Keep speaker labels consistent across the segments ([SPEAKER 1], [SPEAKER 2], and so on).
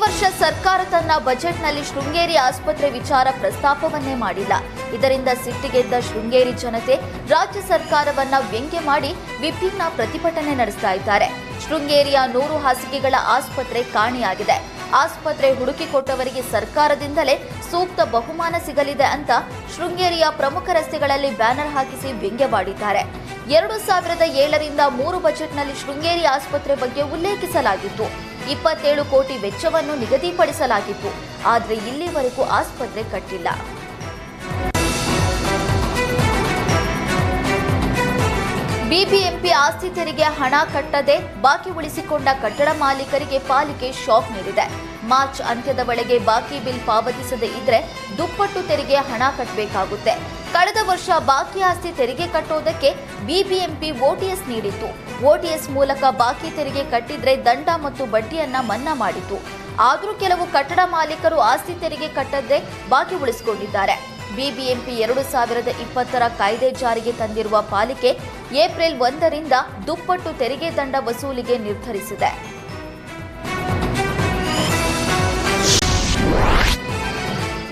[SPEAKER 1] ವರ್ಷ ಸರ್ಕಾರ ತನ್ನ ಬಜೆಟ್ನಲ್ಲಿ ಶೃಂಗೇರಿ ಆಸ್ಪತ್ರೆ ವಿಚಾರ ಪ್ರಸ್ತಾಪವನ್ನೇ ಮಾಡಿಲ್ಲ. ಇದರಿಂದ ಸಿಟ್ಟಿಗೆದ್ದ ಶೃಂಗೇರಿ ಜನತೆ ರಾಜ್ಯ ಸರ್ಕಾರವನ್ನ ವ್ಯಂಗ್ಯ ಮಾಡಿ ವಿಭಿನ್ನ ಪ್ರತಿಭಟನೆ ನಡೆಸ್ತಾ ಇದ್ದಾರೆ. ಶೃಂಗೇರಿಯ 100 ಹಾಸಿಗೆಗಳ ಆಸ್ಪತ್ರೆ ಕಾಣೆಯಾಗಿದೆ. ಆಸ್ಪತ್ರೆ ಹುಡುಕಿಕೊಟ್ಟವರಿಗೆ ಸರ್ಕಾರದಿಂದಲೇ ಸೂಕ್ತ ಬಹುಮಾನ ಸಿಗಲಿದೆ ಅಂತ ಶೃಂಗೇರಿಯ ಪ್ರಮುಖ ರಸ್ತೆಗಳಲ್ಲಿ ಬ್ಯಾನರ್ ಹಾಕಿಸಿ ವ್ಯಂಗ್ಯವಾಡಿದ್ದಾರೆ. 2007ರಿಂದ 3 ಬಜೆಟ್ನಲ್ಲಿ ಶೃಂಗೇರಿ ಆಸ್ಪತ್ರೆ ಬಗ್ಗೆ ಉಲ್ಲೇಖಿಸಲಾಗಿತ್ತು. 27 ಕೋಟಿ ವೆಚ್ಚವನ್ನು ನಿಗದಿಪಡಿಸಲಾಗಿತ್ತು. ಆದರೆ ಇಲ್ಲಿವರೆಗೂ ಆಸ್ಪತ್ರೆ ಕಟ್ಟಿಲ್ಲ. ಬಿಬಿಎಂಪಿ ಆಸ್ತಿ ತೆರಿಗೆ ಹಣ ಕಟ್ಟದೆ ಬಾಕಿ ಉಳಿಸಿಕೊಂಡ ಕಟ್ಟಡ ಮಾಲೀಕರಿಗೆ ಪಾಲಿಕೆ ಶಾಕ್ ನೀಡಿದೆ. ಮಾರ್ಚ್ ಅಂತ್ಯದ ವೇಳೆಗೆ ಬಾಕಿ ಬಿಲ್ ಪಾವತಿಸದೇ ಇದ್ರೆ ದುಪ್ಪಟ್ಟು ತೆರಿಗೆ ಹಣ ಕಟ್ಟಬೇಕಾಗುತ್ತೆ. ಕಳೆದ ವರ್ಷ ಬಾಕಿ ಆಸ್ತಿ ತೆರಿಗೆ ಕಟ್ಟೋದಕ್ಕೆ ಬಿಬಿಎಂಪಿ ಓಟಿಎಸ್ ನೀಡಿತ್ತು. ಓಟಿಎಸ್ ಮೂಲಕ ಬಾಕಿ ತೆರಿಗೆ ಕಟ್ಟಿದ್ರೆ ದಂಡ ಮತ್ತು ಬಡ್ಡಿಯನ್ನ ಮನ್ನಾ ಮಾಡಿತ್ತು. ಆದರೂ ಕೆಲವು ಕಟ್ಟಡ ಮಾಲೀಕರು ಆಸ್ತಿ ತೆರಿಗೆ ಕಟ್ಟದೆ ಬಾಕಿ ಉಳಿಸಿಕೊಂಡಿದ್ದಾರೆ. ಬಿಬಿಎಂಪಿ 2020ರ ಕಾಯ್ದೆ ಜಾರಿಗೆ ತಂದಿರುವ ಪಾಲಿಕೆ ಏಪ್ರಿಲ್ 1ರಿಂದ ದುಪ್ಪಟ್ಟು ತೆರಿಗೆ ದಂಡ ವಸೂಲಿಗೆ ನಿರ್ಧರಿಸಿದೆ.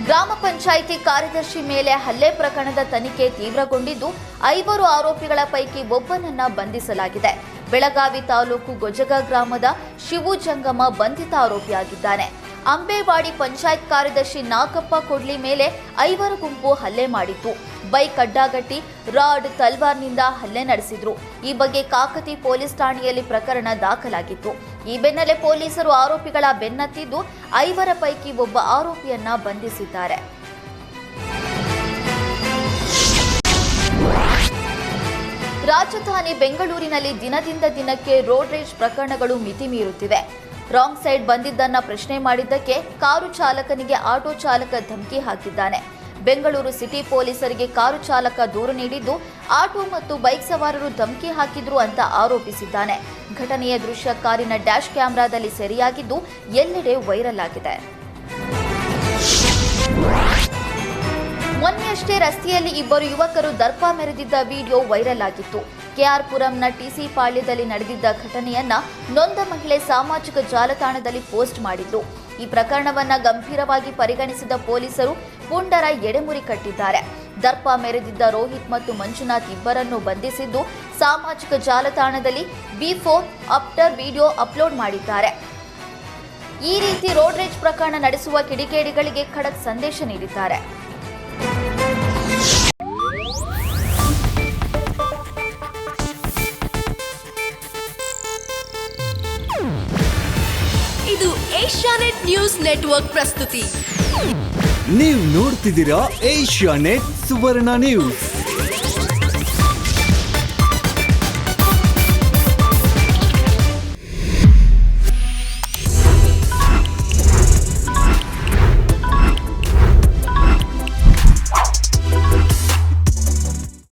[SPEAKER 1] ಗ್ರಾಮ ಪಂಚಾಯಿತಿ ಕಾರ್ಯದರ್ಶಿ ಮೇಲೆ ಹಲ್ಲೆ ಪ್ರಕರಣದ ತನಿಖೆ ತೀವ್ರಗೊಂಡಿದ್ದು 5 ಆರೋಪಿಗಳ ಪೈಕಿ ಒಬ್ಬನನ್ನ ಬಂಧಿಸಲಾಗಿದೆ. ಬೆಳಗಾವಿ ತಾಲೂಕು ಗೊಜಗ ಗ್ರಾಮದ ಶಿವು ಜಂಗಮ ಬಂಧಿತ ಆರೋಪಿಯಾಗಿದ್ದಾನೆ. ಅಂಬೇವಾಡಿ ಪಂಚಾಯತ್ ಕಾರ್ಯದರ್ಶಿ ನಾಗಪ್ಪ ಕೊಡ್ಲಿ ಮೇಲೆ 5 ಗುಂಪು ಹಲ್ಲೆ ಮಾಡಿತ್ತು. ಬೈಕ್ ಅಡ್ಡಗಟ್ಟಿ ರಾಡ್ ತಲ್ವಾರ್ನಿಂದ ಹಲ್ಲೆ ನಡೆಸಿದ್ರು. ಈ ಬಗ್ಗೆ ಕಾಕತಿ ಪೊಲೀಸ್ ಠಾಣೆಯಲ್ಲಿ ಪ್ರಕರಣ ದಾಖಲಾಗಿತ್ತು. ಈ ಬೆನ್ನಲ್ಲೇ ಪೊಲೀಸರು ಆರೋಪಿಗಳ ಬೆನ್ನತ್ತಿದ್ದು 5 ಪೈಕಿ ಒಬ್ಬ ಆರೋಪಿಯನ್ನ ಬಂಧಿಸಿದ್ದಾರೆ. ರಾಜಧಾನಿ ಬೆಂಗಳೂರಿನಲ್ಲಿ ದಿನದಿಂದ ದಿನಕ್ಕೆ ರೋಡ್ ರೇಜ್ ಪ್ರಕರಣಗಳು ಮಿತಿ ಮೀರುತ್ತಿವೆ. ರಾಂಗ್ ಸೈಡ್ ಬಂದಿದ್ದನ್ನ ಪ್ರಶ್ನೆ ಮಾಡಿದ್ದಕ್ಕೆ ಕಾರು ಚಾಲಕನಿಗೆ ಆಟೋ ಚಾಲಕ ಧಮಕಿ ಹಾಕಿದ್ದಾನೆ. ಬೆಂಗಳೂರು ಸಿಟಿ ಪೊಲೀಸರಿಗೆ ಕಾರು ಚಾಲಕ ದೂರು ನೀಡಿದ್ದು ಆಟೋ ಮತ್ತು ಬೈಕ್ ಸವಾರರು ಧಮಕಿ ಹಾಕಿದ್ರು ಅಂತ ಆರೋಪಿಸಿದ್ದಾನೆ. ಘಟನೆಯ ದೃಶ್ಯ ಕಾರಿನ ಡ್ಯಾಶ್ ಕ್ಯಾಮೆರಾದಲ್ಲಿ ಸೆರೆಯಾಗಿದ್ದು ಎಲ್ಲೆಡೆ ವೈರಲ್ ಆಗಿದೆ. ಮೊನ್ನೆಯಷ್ಟೇ ರಸ್ತೆಯಲ್ಲಿ 2 ಯುವಕರು ದರ್ಪ ಮೆರೆದಿದ್ದ ವಿಡಿಯೋ ವೈರಲ್ ಆಗಿತ್ತು. ಕೆಆರ್ಪುರಂನ ಟಿಸಿ ಪಾಳ್ಯದಲ್ಲಿ ನಡೆದಿದ್ದ ಘಟನೆಯನ್ನ ನೊಂದ ಮಹಿಳೆ ಸಾಮಾಜಿಕ ಜಾಲತಾಣದಲ್ಲಿ ಪೋಸ್ಟ್ ಮಾಡಿದ್ರು. ಈ ಪ್ರಕರಣವನ್ನ ಗಂಭೀರವಾಗಿ ಪರಿಗಣಿಸಿದ ಪೊಲೀಸರು ಪುಂಡರ ಎಡೆಮುರಿ ಕಟ್ಟಿದ್ದಾರೆ. ದರ್ಪ ಮೆರೆದಿದ್ದ ರೋಹಿತ್ ಮತ್ತು ಮಂಜುನಾಥ್ ಇಬ್ಬರನ್ನು ಬಂಧಿಸಿದ್ದು ಸಾಮಾಜಿಕ ಜಾಲತಾಣದಲ್ಲಿ ಬಿಫೋರ್ ಆಫ್ಟರ್ ವಿಡಿಯೋ ಅಪ್ಲೋಡ್ ಮಾಡಿದ್ದಾರೆ. ಈ ರೀತಿ ರೋಡ್ ರೇಜ್ ಪ್ರಕರಣ ನಡೆಸುವ ಕಿಡಿಗೇಡಿಗಳಿಗೆ ಖಡಕ್ ಸಂದೇಶ ನೀಡಿದ್ದಾರೆ.
[SPEAKER 2] ಇದು ಏಷ್ಯಾನೆಟ್ ನ್ಯೂಸ್ ನೆಟ್ವರ್ಕ್ ಪ್ರಸ್ತುತಿ.
[SPEAKER 3] ನೀವು ನೋಡ್ತಿದ್ದೀರಾ ಏಷ್ಯಾನೆಟ್ ಸುವರ್ಣ ನ್ಯೂಸ್.